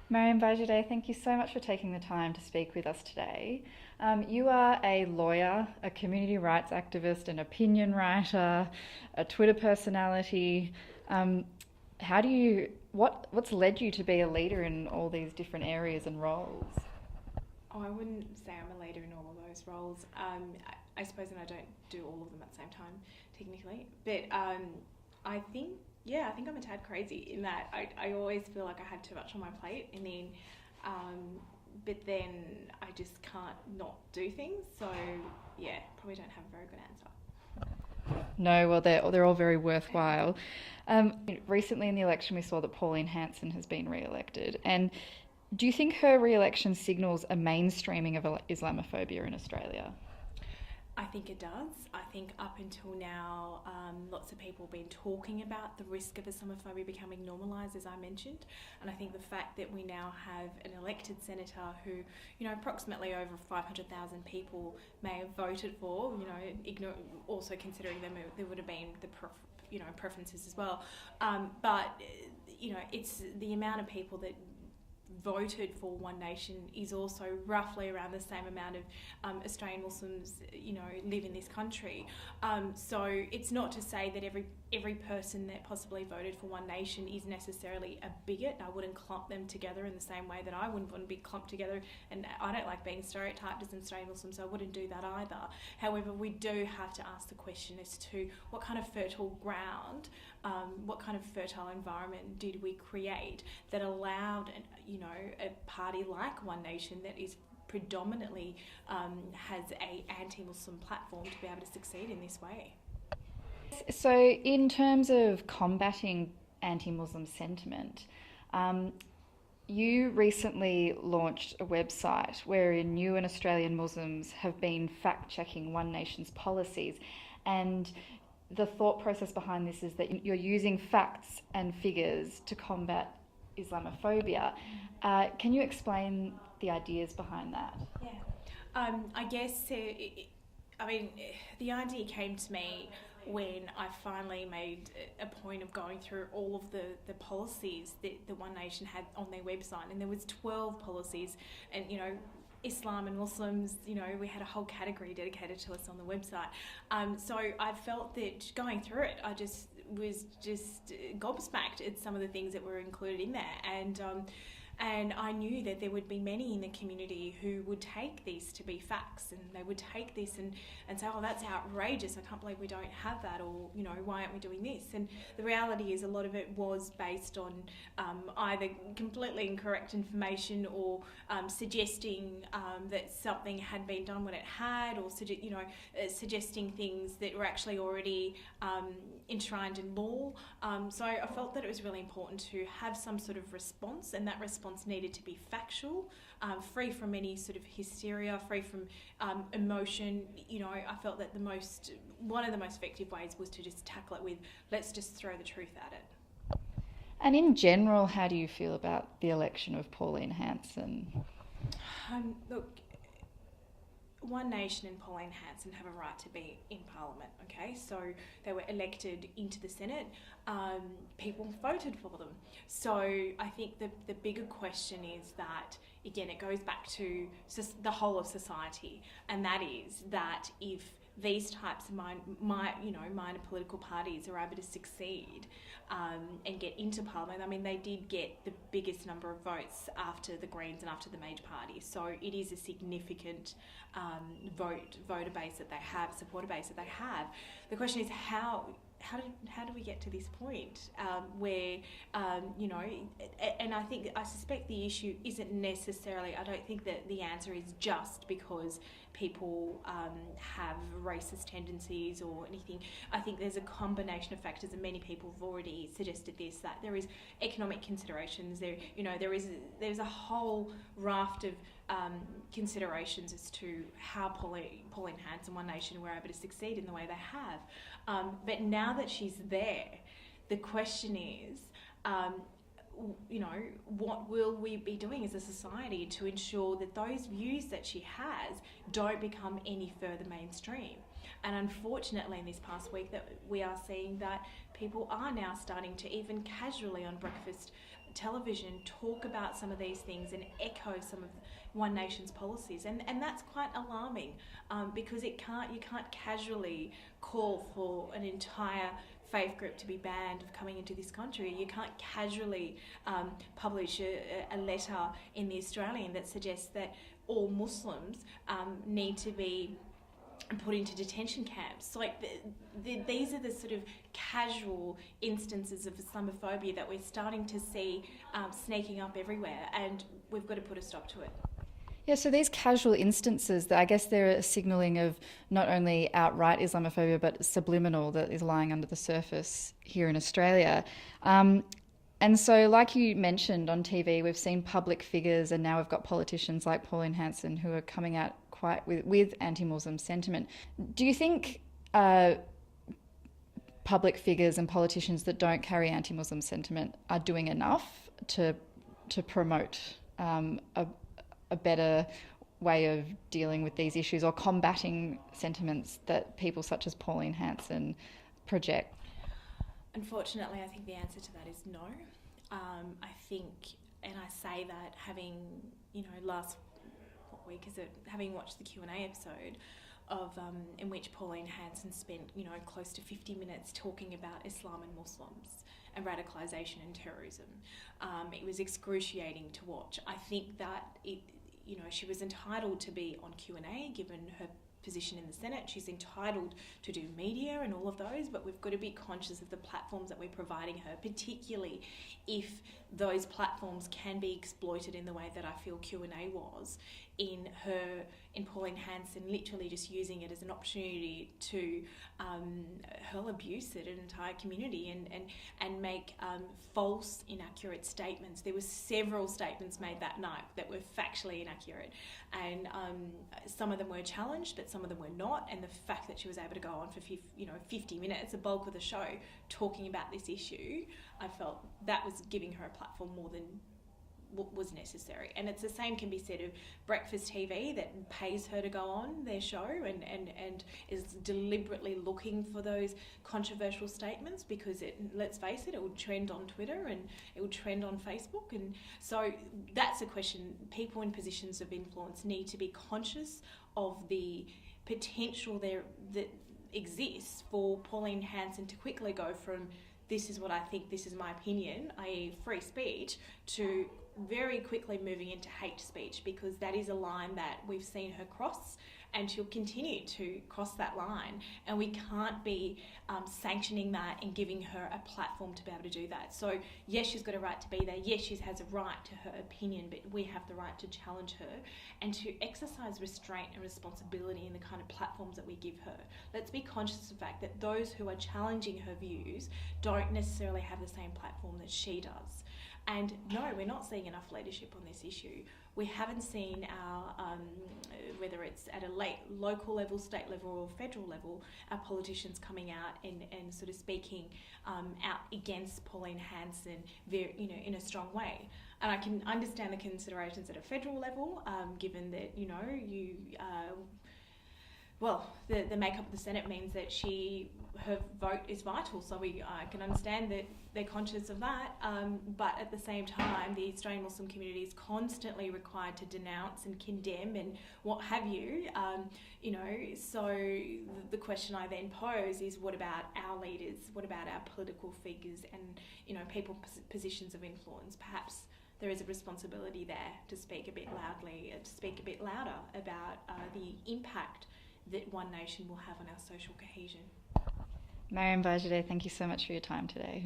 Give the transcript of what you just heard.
Mariam, Veiszadeh, thank you so much for taking the time to speak with us today. You are a lawyer, a community rights activist, an opinion writer, a Twitter personality. Um, what's led you to be a leader in all these different areas and roles? Oh, I wouldn't say I'm a leader in all of those roles. I suppose, and I don't do all of them at the same time, technically. But I think, yeah, I think I'm a tad crazy in that I always feel like I have too much on my plate, and then, but then I just can't not do things. So, yeah, probably don't have a very good answer. No, well, they're all very worthwhile. Recently in the election, we saw that Pauline Hanson has been re-elected, and do you think her re-election signals a mainstreaming of Islamophobia in Australia? I think it does. I think up until now, lots of people have been talking about the risk of Islamophobia becoming normalised, as I mentioned. And I think the fact that we now have an elected senator who, approximately over 500,000 people may have voted for, also considering them, there would have been the preferences as well. But it's the amount of people that voted for One Nation is also roughly around the same amount of Australian Muslims, live in this country. So it's not to say that every person that possibly voted for One Nation is necessarily a bigot. I wouldn't clump them together in the same way that I wouldn't want to be clumped together. And I don't like being stereotyped as an Australian Muslim, so I wouldn't do that either. However, we do have to ask the question as to what kind of fertile ground, what kind of fertile environment did we create that allowed, a party like One Nation that is predominantly has a anti-Muslim platform to be able to succeed in this way. So, in terms of combating anti-Muslim sentiment, you recently launched a website wherein you and Australian Muslims have been fact-checking One Nation's policies, and the thought process behind this is that you're using facts and figures to combat Islamophobia. Can you explain the ideas behind that? Yeah. I guess, the idea came to me when I finally made a point of going through all of the policies that the One Nation had on their website, and there was 12 policies, and Islam and Muslims, we had a whole category dedicated to us on the website. So I felt that going through it, I just was gobsmacked at some of the things that were included in there, and I knew that there would be many in the community who would take these to be facts, and they would take this and say, oh, that's outrageous, I can't believe we don't have that, or, why aren't we doing this? And the reality is a lot of it was based on either completely incorrect information or suggesting that something had been done when it had, or suggesting things that were actually already enshrined in law. So I felt that it was really important to have some sort of response, and that response needed to be factual, free from any sort of hysteria, free from emotion. I felt that one of the most effective ways was to just tackle it with, let's just throw the truth at it. And in general, how do you feel about the election of Pauline Hanson? Look, One Nation and Pauline Hanson have a right to be in Parliament, okay? So they were elected into the Senate. People voted for them. So I think the bigger question is that, again, it goes back to the whole of society, and that is that if these types of minor political parties are able to succeed and get into Parliament. I mean, they did get the biggest number of votes after the Greens and after the major parties. So it is a significant voter base that they have, supporter base that they have. The question is how do we get to this point where, and I suspect the issue isn't necessarily, I don't think that the answer is just because people have racist tendencies or anything. I think there's a combination of factors, and many people have already suggested this, that there is economic considerations, there's a whole raft of considerations as to how Pauline Hanson, One Nation, were able to succeed in the way they have. But now that she's there, the question is, what will we be doing as a society to ensure that those views that she has don't become any further mainstream? And unfortunately, in this past week, that we are seeing that people are now starting to even casually on breakfast television talk about some of these things and echo some of One Nation's policies, and that's quite alarming, because you can't casually call for an entire faith group to be banned of coming into this country. You can't casually publish a letter in the Australian that suggests that all Muslims need to be put into detention camps. Like these are the sort of casual instances of Islamophobia that we're starting to see sneaking up everywhere, and we've got to put a stop to it. Yeah, so these casual instances, I guess they're a signalling of not only outright Islamophobia, but subliminal that is lying under the surface here in Australia. And so, like you mentioned on TV, we've seen public figures, and now we've got politicians like Pauline Hanson who are coming out quite with anti-Muslim sentiment. Do you think public figures and politicians that don't carry anti-Muslim sentiment are doing enough to promote a better way of dealing with these issues or combating sentiments that people such as Pauline Hanson project? Unfortunately, I think the answer to that is no. I think, and I say that having, last week is it having watched the Q&A episode of in which Pauline Hanson spent close to 50 minutes talking about Islam and Muslims and radicalisation and terrorism. It was excruciating to watch. I think that she was entitled to be on Q&A given her position in the Senate. She's entitled to do media and all of those, but we've got to be conscious of the platforms that we're providing her, particularly if those platforms can be exploited in the way that I feel Q&A was, in Pauline Hanson literally just using it as an opportunity to hurl abuse at an entire community and make false, inaccurate statements. There were several statements made that night that were factually inaccurate, and some of them were challenged, but some of them were not. And the fact that she was able to go on for 50 minutes, the bulk of the show, talking about this issue, I felt that was giving her a platform more than what was necessary. And it's the same can be said of breakfast TV that pays her to go on their show and is deliberately looking for those controversial statements, because let's face it, it will trend on Twitter and it will trend on Facebook. And so that's a question. People in positions of influence need to be conscious of the potential there that exists for Pauline Hanson to quickly go from this is what I think, this is my opinion, i.e. free speech, to very quickly moving into hate speech, because that is a line that we've seen her cross, and she'll continue to cross that line, and we can't be sanctioning that and giving her a platform to be able to do that. So yes, she's got a right to be there, yes, she has a right to her opinion, but we have the right to challenge her and to exercise restraint and responsibility in the kind of platforms that we give her. Let's be conscious of the fact that those who are challenging her views don't necessarily have the same platform that she does. And no, we're not seeing enough leadership on this issue. We haven't seen our, whether it's at a local level, state level or federal level, our politicians coming out and sort of speaking out against Pauline Hanson in a strong way. And I can understand the considerations at a federal level, given that, the makeup of the Senate means that her vote is vital, so I can understand that they're conscious of that, but at the same time, the Australian Muslim community is constantly required to denounce and condemn and what have you, so the question I then pose is, what about our leaders, what about our political figures and, people in positions of influence? Perhaps there is a responsibility there to speak a bit louder about the impact that One Nation will have on our social cohesion. Mariam, Veiszadeh, thank you so much for your time today.